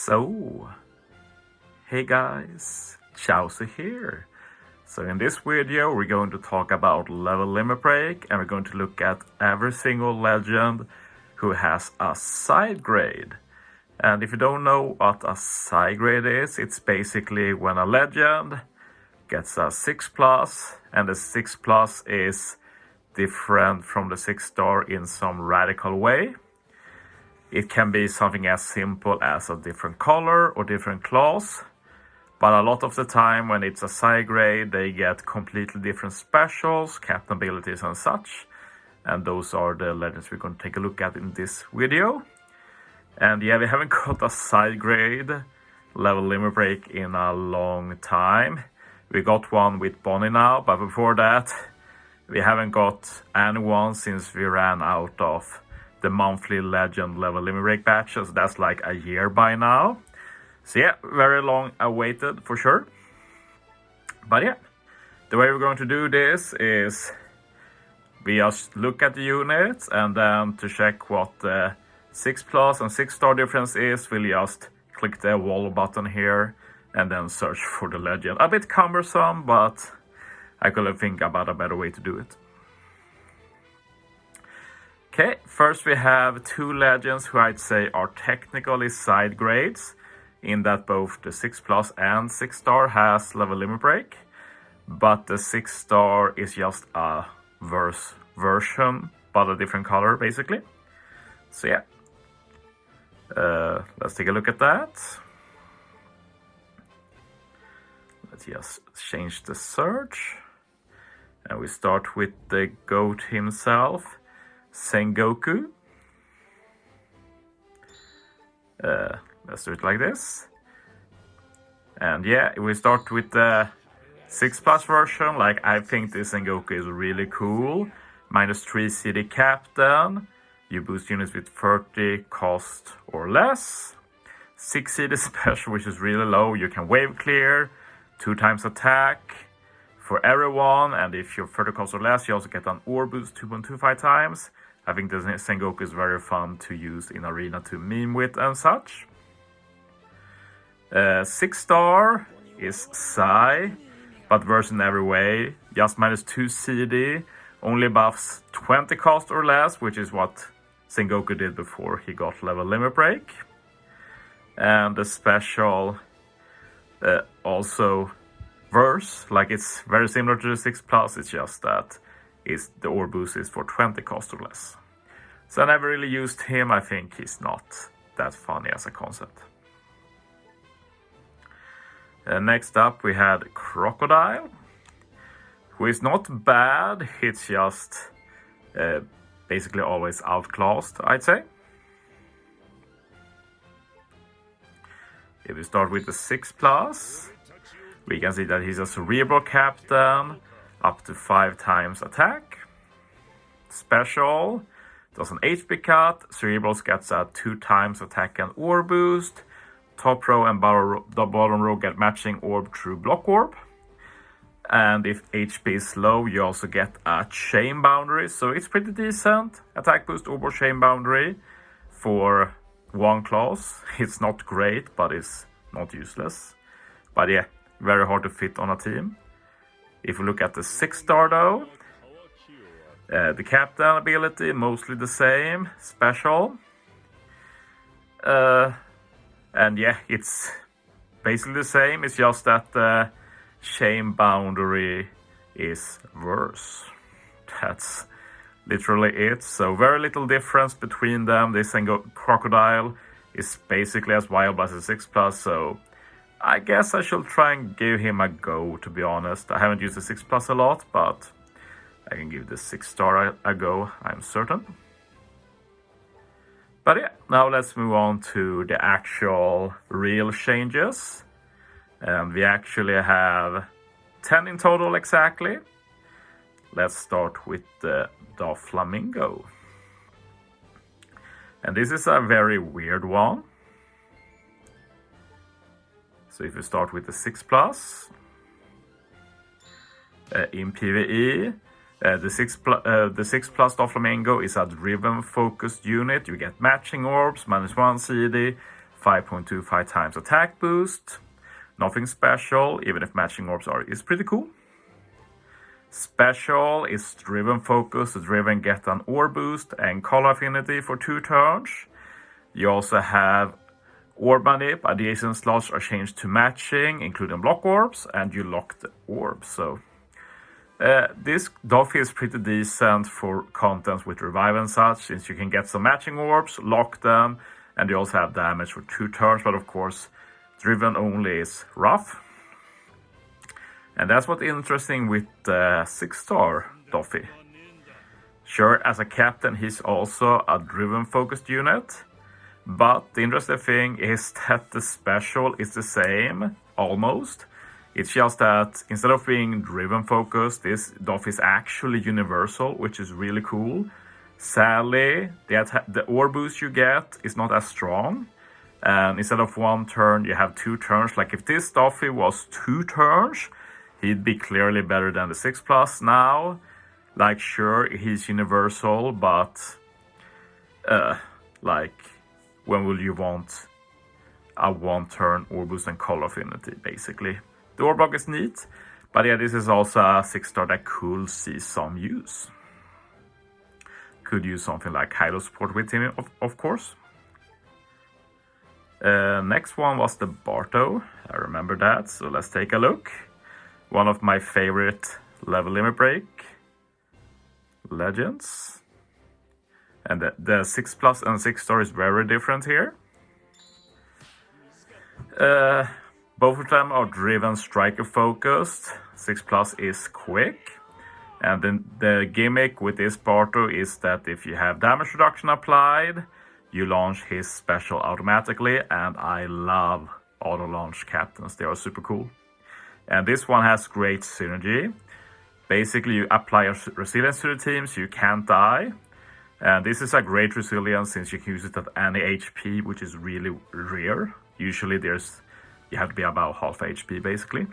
So, hey guys, Chauzu here. So in this video we're going to talk about level limit break, and we're going to look at every single legend who has a side grade. And if you don't know what a side grade is, it's basically when a legend gets a 6+, and the 6+ is different from the 6-star in some radical way. It can be something as simple as a different color or different class, but a lot of the time when it's a side grade, they get completely different specials, captain abilities and such. And those are the legends we're going to take a look at in this video. And yeah, we haven't got a side grade level limit break in a long time. We got one with Bonnie now, but before that, we haven't got anyone since we ran out of the monthly legend level limit break batches. That's like a year by now. So yeah, very long awaited for sure. But yeah, the way we're going to do this is we just look at the units, and then to check what the 6+ and 6-star difference is, we'll just click the wall button here and then search for the legend. A bit cumbersome, but I couldn't think about a better way to do it. Okay, first we have two legends who I'd say are technically side grades, in that both the 6+ and 6-star has level limit break, but the 6-star is just a version, but a different color basically. So yeah, let's take a look at that. Let's just change the search, and we start with the GOAT himself, Sengoku. Let's do it like this. And yeah, we start with the 6+ version. Like, I think this Sengoku is really cool. -3 CD captain. You boost units with 30 cost or less. 6 CD special, which is really low. You can wave clear, 2 times attack for everyone, and if you're 30 cost or less, you also get an ore boost 2.25 times. I think this Sengoku is very fun to use in arena to meme with and such. 6-star is Sai, but worse in every way. Just -2 CD, only buffs 20 cost or less, which is what Sengoku did before he got level limit break. And the special also worse, like it's very similar to the 6+, it's just that the ore boost is for 20 cost or less. So I never really used him. I think he's not that funny as a concept. Next up we had Crocodile, who is not bad. It's just basically always outclassed, I'd say. If we start with the 6+, we can see that he's a cerebral captain, up to 5 times attack. Special does an HP cut. Cerebrals gets a 2 times attack and ore boost. Top row and bottom row get matching orb through block orb. And if HP is low, you also get a chain boundary. So it's pretty decent. Attack boost, orb, chain boundary for one class. It's not great, but it's not useless. But yeah, very hard to fit on a team. If we look at the 6-star though, the captain ability, mostly the same. Special. And yeah, it's basically the same. It's just that the chain boundary is worse. That's literally it. So very little difference between them. This Crocodile is basically as viable as a 6+, so I guess I should try and give him a go, to be honest. I haven't used the 6+ a lot, but I can give the 6-star a go, I'm certain. But yeah, now let's move on to the actual real changes. And we actually have 10 in total exactly. Let's start with the Doflamingo. And this is a very weird one. So if we start with the 6+, in PvE, the 6+ Doflamingo is a driven focused unit. You get matching orbs, -1 CD, 5.25 times attack boost. Nothing special, even if matching orbs is pretty cool. Special is driven focus. The driven get an orb boost and color affinity for 2 turns. You also have orb manip. Adjacent slots are changed to matching, including block orbs, and you lock the orbs. So this Doff is pretty decent for content with revive and such, since you can get some matching orbs, lock them, and you also have damage for 2 turns. But of course, driven only is rough. And that's what's interesting with 6-star Doffy. Sure, as a captain, he's also a driven focused unit. But the interesting thing is that the special is the same, almost. It's just that instead of being driven focused, this Doff is actually universal, which is really cool. Sadly, the orb boost you get is not as strong. And instead of 1 turn, you have 2 turns. Like if this Doffy was 2 turns, he'd be clearly better than the 6+ now. Like sure, he's universal, but like when will you want a 1-turn orb boost and color affinity, basically. The orb block is neat, but yeah, this is also a 6-star that could see some use. Could use something like Hydro support with him, of course. Next one was the Barto. I remember that, so let's take a look. One of my favorite level limit break legends. And the 6+ and 6-star is very different here. Both of them are driven striker focused. 6+ is quick. And then the gimmick with this Barto is that if you have damage reduction applied, you launch his special automatically. And I love auto launch captains, they are super cool. And this one has great synergy. Basically, you apply a resilience to the team so you can't die. And this is a great resilience since you can use it at any HP, which is really rare. Usually you have to be about half HP basically.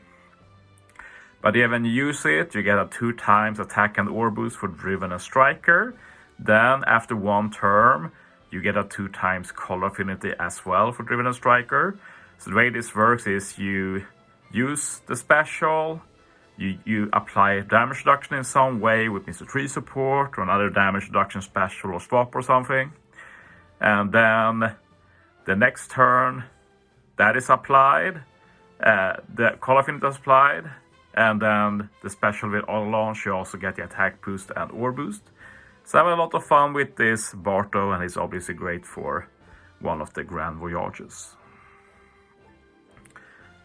But yeah, when you use it, you get a 2 times attack and orb boost for driven and striker. Then after 1 turn, you get a 2 times color affinity as well for driven and striker. So the way this works is you use the special, you apply damage reduction in some way with Mr. Tree support or another damage reduction special or swap or something. And then the next turn, that is applied, the color affinity is applied, and then the special with auto launch, you also get the attack boost and orb boost. So I have a lot of fun with this Barto, and it's obviously great for one of the Grand Voyages.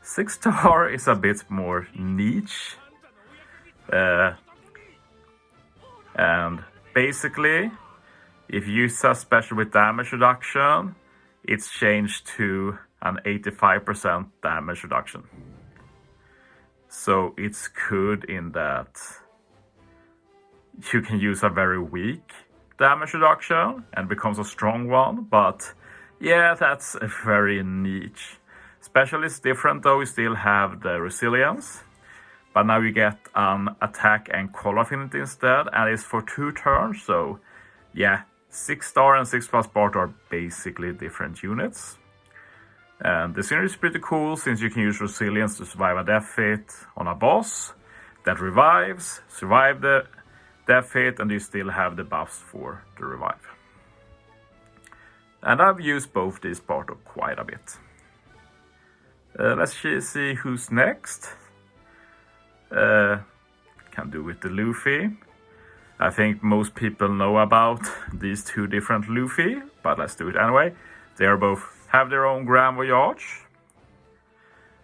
6-star is a bit more niche. And basically, if you use a special with damage reduction, it's changed to an 85% damage reduction. So it's good in that you can use a very weak damage reduction and becomes a strong one. But yeah, that's very niche. Special is different though, you still have the resilience. But now you get an attack and color affinity instead, and it's for 2 turns. So yeah, 6-star and 6+ Bart are basically different units. And the synergy is pretty cool since you can use resilience to survive a death hit on a boss that revives, survive the death hit, and you still have the buffs for the revive. And I've used both these Barto quite a bit. Let's see who's next. Can do with the Luffy. I think most people know about these 2 different Luffy, but let's do it anyway. They are both have their own Grand Voyage.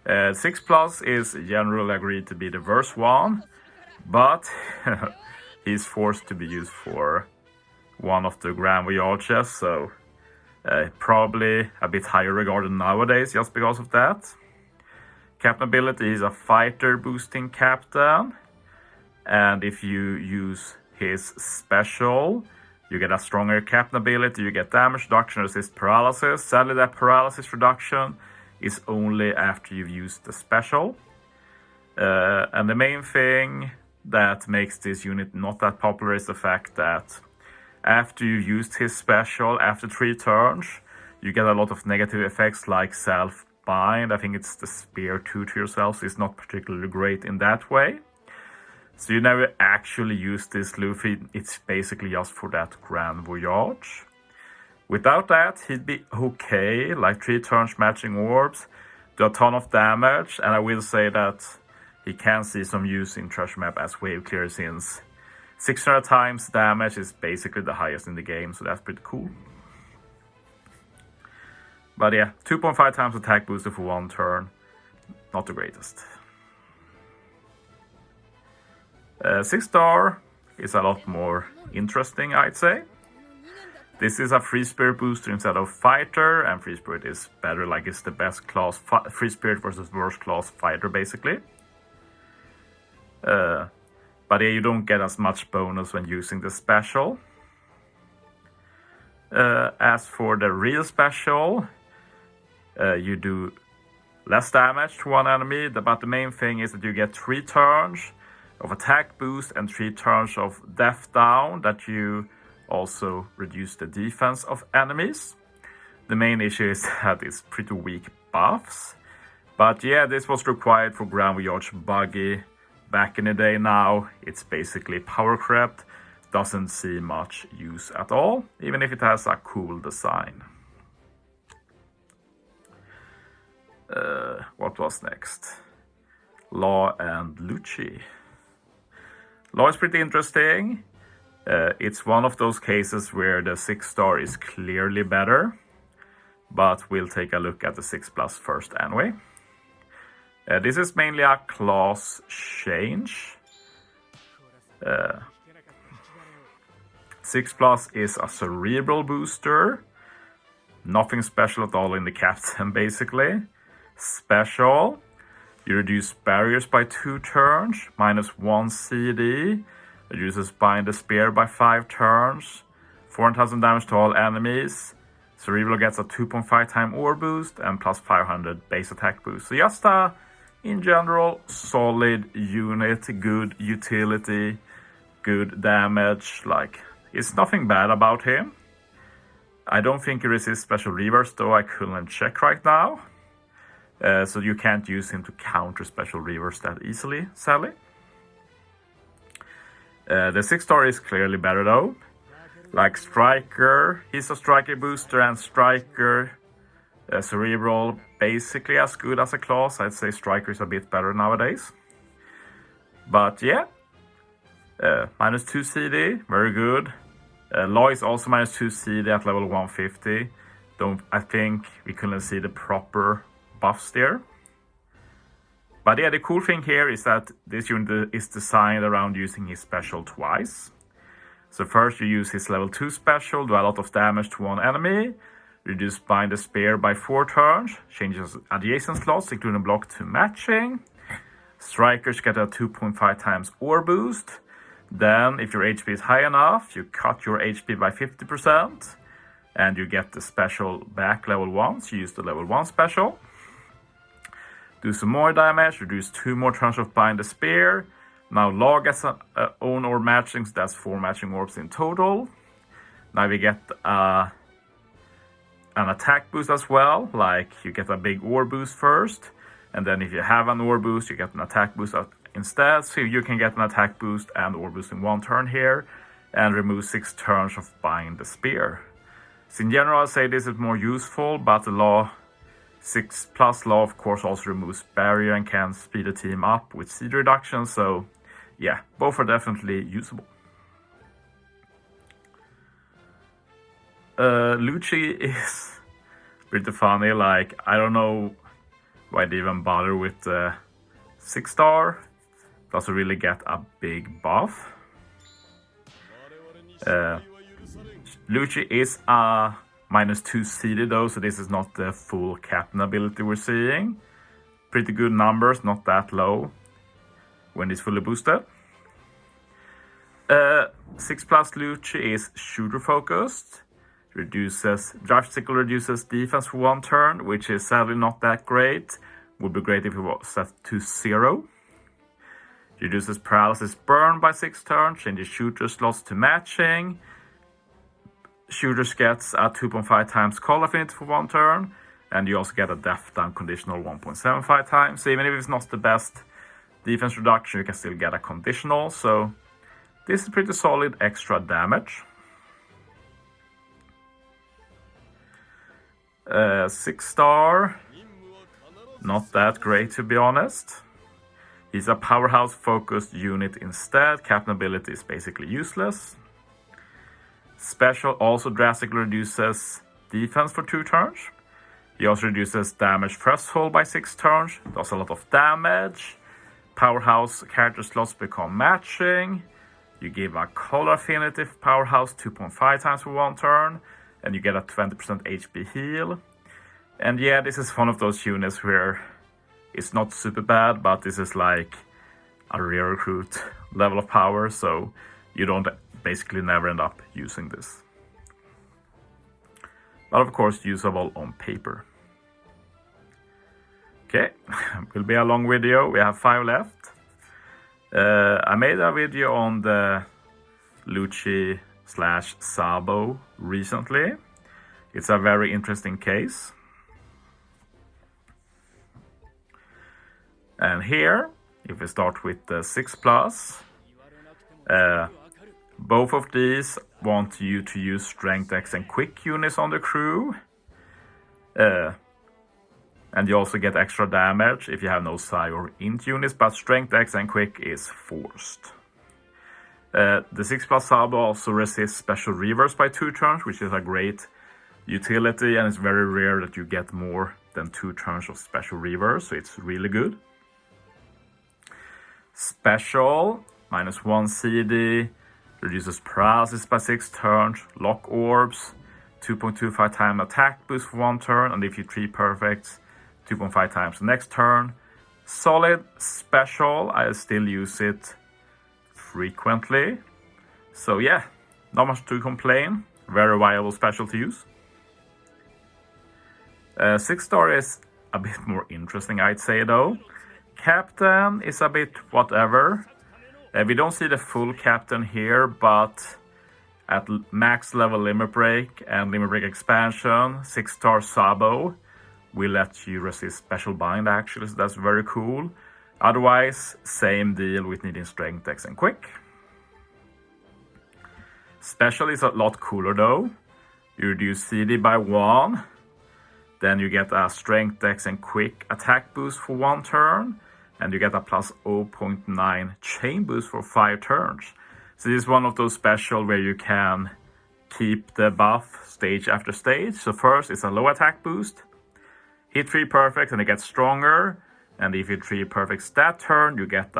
6+ is generally agreed to be the worst one, but he's forced to be used for one of the Grand Voyages, so probably a bit higher regarded nowadays just because of that. Captain ability is a fighter boosting captain, and if you use his special, you get a stronger captain ability, you get damage reduction, resist paralysis. Sadly, that paralysis reduction is only after you've used the special. And the main thing that makes this unit not that popular is the fact that after you used his special, after 3 turns, You get a lot of negative effects like self-bind. I think it's the spear 2 to yourself, so it's not particularly great in that way. So you never actually use this Luffy, it's basically just for that Grand Voyage. Without that, he'd be okay, like 3 turns matching orbs, do a ton of damage, and I will say that he can see some use in Treasure Map as wave clear since 600 times damage is basically the highest in the game, so that's pretty cool. But yeah, 2.5 times attack booster for 1 turn, not the greatest. 6 star is a lot more interesting, I'd say. This is a Free Spirit booster instead of Fighter, and Free Spirit is better, like it's the best class, Free Spirit versus worst class Fighter basically. But yeah, you don't get as much bonus when using the special. As for the real special, you do less damage to one enemy, but the main thing is that you get 3 turns of attack boost and 3 turns of death down, that you also reduce the defense of enemies. The main issue is that it's pretty weak buffs. But yeah, this was required for Grand Voyage Buggy back in the day. Now it's basically power crept, doesn't see much use at all, even if it has a cool design. What was next? Law and Lucci. Law is pretty interesting. It's one of those cases where the 6 star is clearly better, but we'll take a look at the 6+ first anyway. This is mainly a class change. 6+ is a cerebral booster. Nothing special at all in the captain basically. Special. You reduce barriers by 2 turns, -1 CD. Reduces Bind the Spear by 5 turns. 4,000 damage to all enemies. Cerebral gets a 2.5 time ore boost and plus 500 base attack boost. So just a, in general, solid unit, good utility, good damage. Like, it's nothing bad about him. I don't think he resists special reverse, though I couldn't check right now. So you can't use him to counter special reverse that easily, sadly. The 6 star is clearly better though. Like Striker, he's a Striker booster, and Striker, Cerebral, basically as good as a class. I'd say Striker is a bit better nowadays. But yeah, -2 CD, very good. Law is also -2 CD at level 150. I think we couldn't see the proper buffs there. But yeah, the cool thing here is that this unit is designed around using his special twice. So first you use his level 2 special, do a lot of damage to one enemy, reduce Bind the Spear by 4 turns, changes adjacent slots including block to matching. Strikers get a 2.5 times ore boost. Then if your HP is high enough, you cut your HP by 50% and you get the special back level 1, so you use the level 1 special. Do some more damage, reduce 2 more turns of Bind the Spear. Now Law gets an own orb matching, so that's 4 matching orbs in total. Now we get an attack boost as well, like you get a big orb boost first, and then if you have an orb boost, you get an attack boost instead. So you can get an attack boost and orb boost in 1 turn here, and remove 6 turns of Bind the Spear. So in general, I'd say this is more useful, but the Law 6+ Law of course also removes barrier and can speed the team up with seed reduction, so yeah, both are definitely usable. Lucci is pretty funny, like I don't know why they even bother with the 6 star. Doesn't really get a big buff. Lucci is a -2 CD though, so this is not the full captain ability we're seeing. Pretty good numbers, not that low when it's fully boosted. 6+ Lucci is shooter focused. Drastically reduces defense for 1 turn, which is sadly not that great. Would be great if it was set to 0. Reduces paralysis burn by 6 turns, changes shooter slots to matching. shooters gets a 2.5 times call affinity for 1 turn, and you also get a def down conditional 1.75 times. So even if it's not the best defense reduction, you can still get a conditional. So this is pretty solid extra damage. 6-star, not that great to be honest. He's a powerhouse focused unit instead. Captain ability is basically useless. Special also drastically reduces defense for 2 turns. He also reduces damage threshold by 6 turns. Does a lot of damage. Powerhouse character slots become matching. You give a color affinity for powerhouse 2.5 times for 1 turn. And you get a 20% HP heal. And yeah, this is one of those units where it's not super bad, but this is like a rare recruit level of power, so you don't basically never end up using this. But of course usable on paper. Okay, will be a long video. We have 5 left. I made a video on the Lucci / Sabo recently. It's a very interesting case. And here, if we start with the 6+, both of these want you to use Strength X and Quick units on the crew. And you also get extra damage if you have no Psi or Int units, but Strength X and Quick is forced. The 6+ Sabo also resists special reverse by 2 turns, which is a great utility, and it's very rare that you get more than 2 turns of special reverse, so it's really good. Special, -1 CD, reduces paralysis by 6 turns, lock orbs, 2.25 time attack boost for 1 turn, and if you 3 perfects, 2.5 times the next turn. Solid special, I still use it frequently. So yeah, not much to complain, very viable special to use. 6-star is a bit more interesting, I'd say though. Captain is a bit whatever. We don't see the full captain here, but at max level limit break and limit break expansion, 6-star Sabo will let you resist special bind actually, so that's very cool. Otherwise, same deal with needing Strength X and Quick. Special is a lot cooler though. You reduce CD by 1, then you get a Strength X and Quick attack boost for 1 turn, and you get a plus 0.9 chain boost for 5 turns. So this is one of those special where you can keep the buff stage after stage. So first it's a low attack boost, hit 3 perfect and it gets stronger, and if you 3 perfects that turn, you get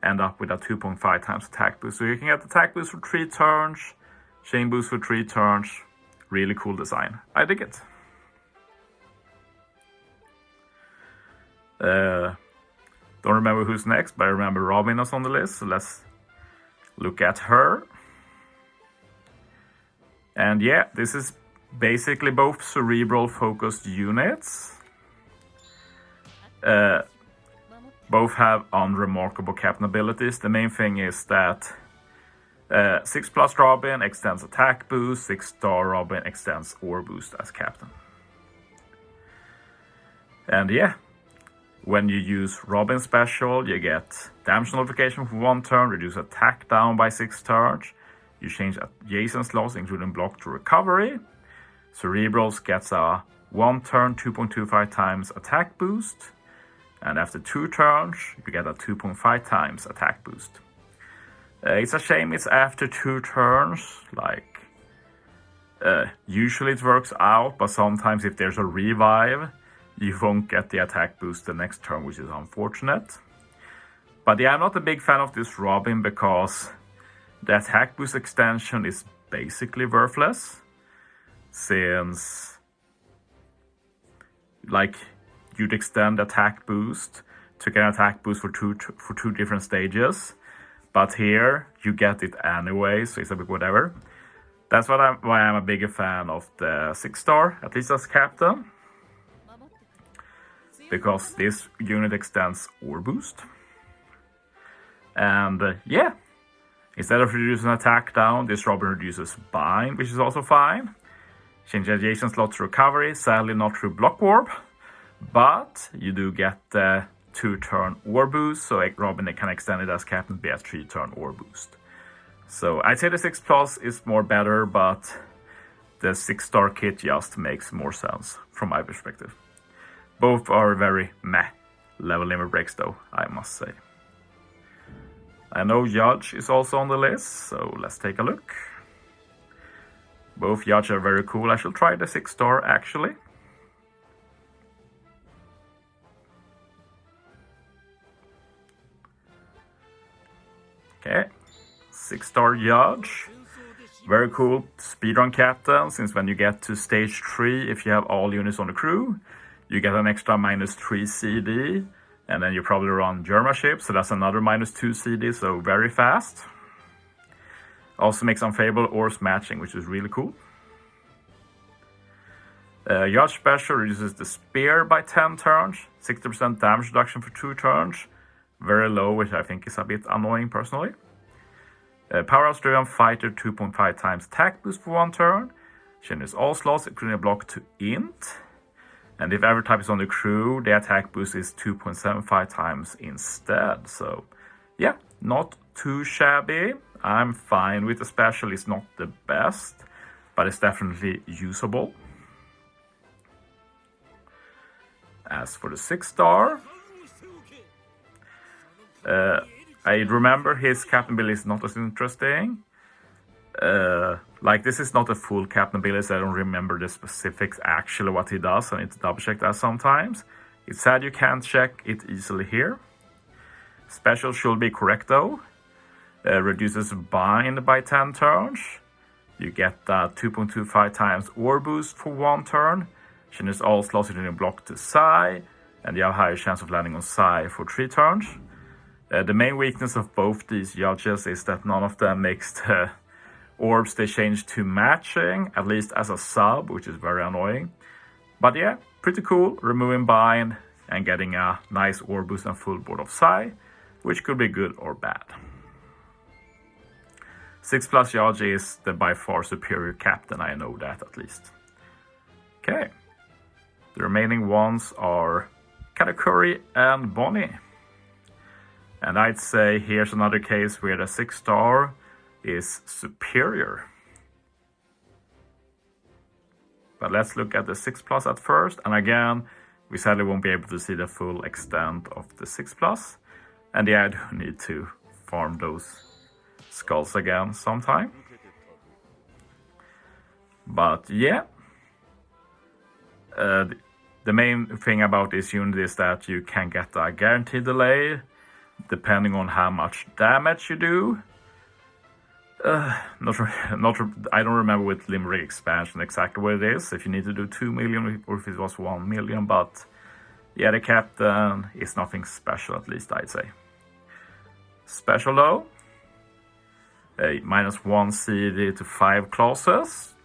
end up with a 2.5 times attack boost. So you can get attack boost for 3 turns, chain boost for 3 turns. Really cool design. I dig it. Don't remember who's next, but I remember Robin is on the list, so let's look at her. And yeah, this is basically both cerebral focused units. Both have unremarkable captain abilities. The main thing is that 6+ Robin extends attack boost, 6-star Robin extends ore boost as captain. And yeah, when you use Robin special, you get damage notification for 1 turn, reduce attack down by 6 turns. You change adjacent slots, including block to recovery. Cerebrals gets a 1 turn 2.25 times attack boost. And after 2 turns, you get a 2.5 times attack boost. It's a shame it's after 2 turns. Usually it works out, but sometimes if there's a revive, you won't get the attack boost the next turn, which is unfortunate. But yeah, I'm not a big fan of this Robin because the attack boost extension is basically worthless. Since you'd extend attack boost to get an attack boost for two different stages. But here you get it anyway, so it's a bit whatever. That's why I'm a bigger fan of the 6-star, at least as captain. Because this unit extends ore boost. And yeah, Instead of reducing attack down, this Robin reduces bind, which is also fine. Change adjacent slot to recovery, sadly not through block warp, but you do get the 2-turn war boost, so Robin can extend it as Captain be a 3-turn war boost. So I'd say the 6+ is more better, but the 6-star kit just makes more sense from my perspective. Both are very meh level limit breaks though, I must say. I know Yaji is also on the list, so let's take a look. Both Yaji are very cool. I shall try the 6-star actually. Okay, 6-star Yaji. Very cool speedrun captain, since when you get to stage 3, if you have all units on the crew, you get an extra -3 CD, and then you probably run Germa ship, so that's another -2 CD, so very fast. Also makes unfavorable ores matching, which is really cool. Yacht special reduces the spear by 10 turns, 60% damage reduction for 2 turns. Very low, which I think is a bit annoying personally. Powerhouse driven fighter 2.5 times attack boost for 1 turn. Changes all slots, including a block to int. And if every type is on the crew, the attack boost is 2.75 times instead. So yeah, not too shabby. I'm fine with the special. It's not the best, but it's definitely usable. As for the 6-star, I remember his captain ability is not as interesting. Like, this is not a full captain ability, so I don't remember the specifics actually what he does. I need to double check that sometimes. It's sad you can't check it easily here. Special should be correct though. Reduces bind by 10 turns. You get that 2.25 times ore boost for 1 turn. Changes all slots in a block to Psy, and you have higher chance of landing on Psy for 3 turns. The main weakness of both these judges is that none of them makes the orbs they change to matching, at least as a sub, which is very annoying. But yeah, pretty cool, removing bind and getting a nice orb boost and full board of Psy, which could be good or bad. 6+ Yaji is the by far superior captain, I know that at least. Okay, the remaining ones are Katakuri and Bonnie. And I'd say here's another case where the 6-star is superior. But let's look at the 6+ at first. And again, we sadly won't be able to see the full extent of the 6+. And yeah, I do need to farm those skulls again sometime. But yeah, the main thing about this unit is that you can get a guaranteed delay depending on how much damage you do. I don't remember with Limerick expansion exactly what it is, if you need to do 2 million or if it was 1 million, but yeah, the captain is nothing special, at least I'd say. Special though, -1 CD to 5 clauses.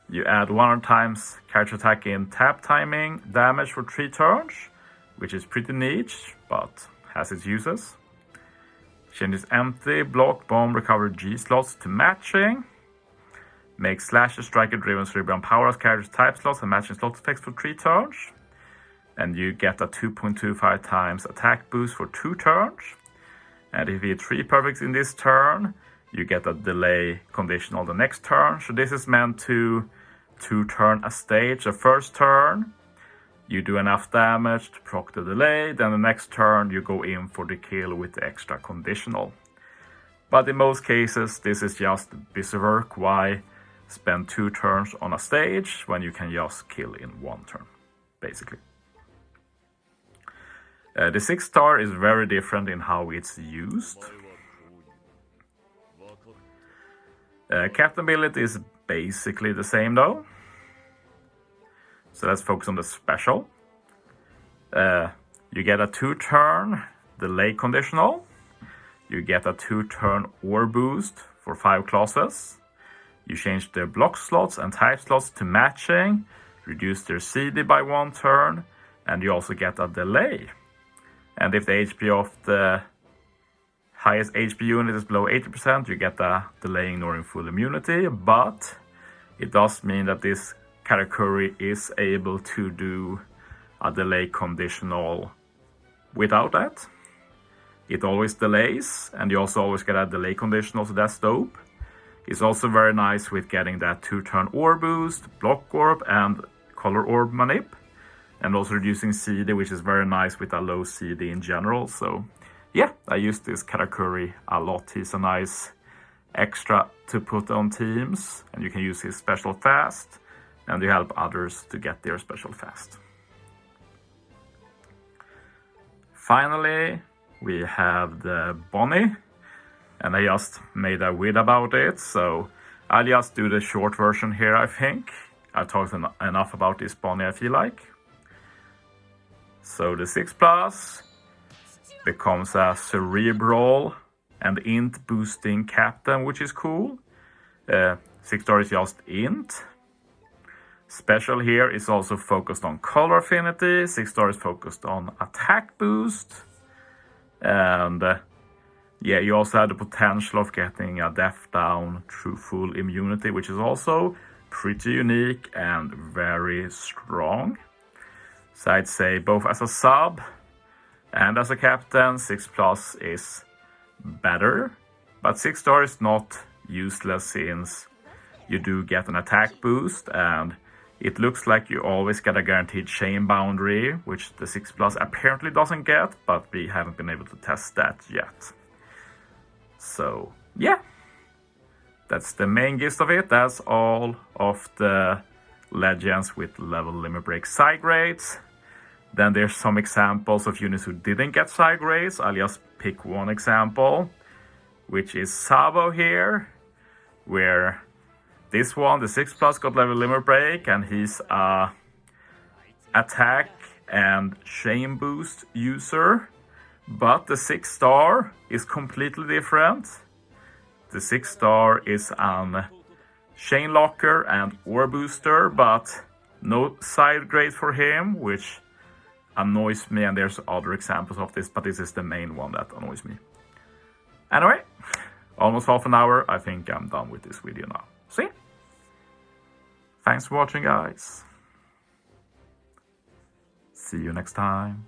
You add 100 times character attack in tap timing damage for 3 turns, which is pretty niche, but has its uses. Changes empty, block, bomb, recover G slots to matching. Makes slasher, striker, driven, cerebral powers, character type slots and matching slot effects for 3 turns. And you get a 2.25 times attack boost for 2 turns. And if you hit 3 perfects in this turn, you get a delay condition on the next turn. So this is meant to 2-turn a stage. The first turn, you do enough damage to proc the delay, then the next turn you go in for the kill with the extra conditional. But in most cases this is just busy work. Why spend 2 turns on a stage when you can just kill in 1 turn, basically. The 6-star is very different in how it's used. Captain ability is basically the same though. So let's focus on the special. You get a 2-turn delay conditional. You get a 2-turn ore boost for 5 clauses. You change their block slots and type slots to matching, reduce their CD by 1 turn, and you also get a delay. And if the HP of the highest HP unit is below 80%, you get a delay ignoring full immunity, but it does mean that this Katakuri is able to do a delay conditional without that. It always delays, and you also always get a delay conditional, so that's dope. It's also very nice with getting that 2-turn orb boost, block orb, and color orb manip. And also reducing CD, which is very nice with a low CD in general. So yeah, I use this Katakuri a lot. He's a nice extra to put on teams, and you can use his special fast, and you help others to get their special fast. Finally, we have the Bonnie, and I just made a vid about it, so I'll just do the short version here, I think. I've talked enough about this Bonnie, I feel like. So the 6+ becomes a cerebral and int boosting captain, which is cool. 6-star is just int. Special here is also focused on color affinity. 6-star is focused on attack boost. And yeah, you also have the potential of getting a death down through full immunity, which is also pretty unique and very strong. So I'd say both as a sub and as a captain, 6+ is better. But 6-star is not useless since you do get an attack boost, and it looks like you always get a guaranteed chain boundary, which the 6+ apparently doesn't get, but we haven't been able to test that yet. So yeah, that's the main gist of it. That's all of the legends with level limit break side grades. Then there's some examples of units who didn't get side grades. I'll just pick one example, which is Sabo here, where this one, the 6+ got level limit break, and he's a attack and chain boost user. But the 6-star is completely different. The 6-star is an chain locker and ore booster, but no side grade for him, which annoys me, and there's other examples of this, but this is the main one that annoys me. Anyway, almost half an hour. I think I'm done with this video now. See? Thanks for watching, guys. See you next time.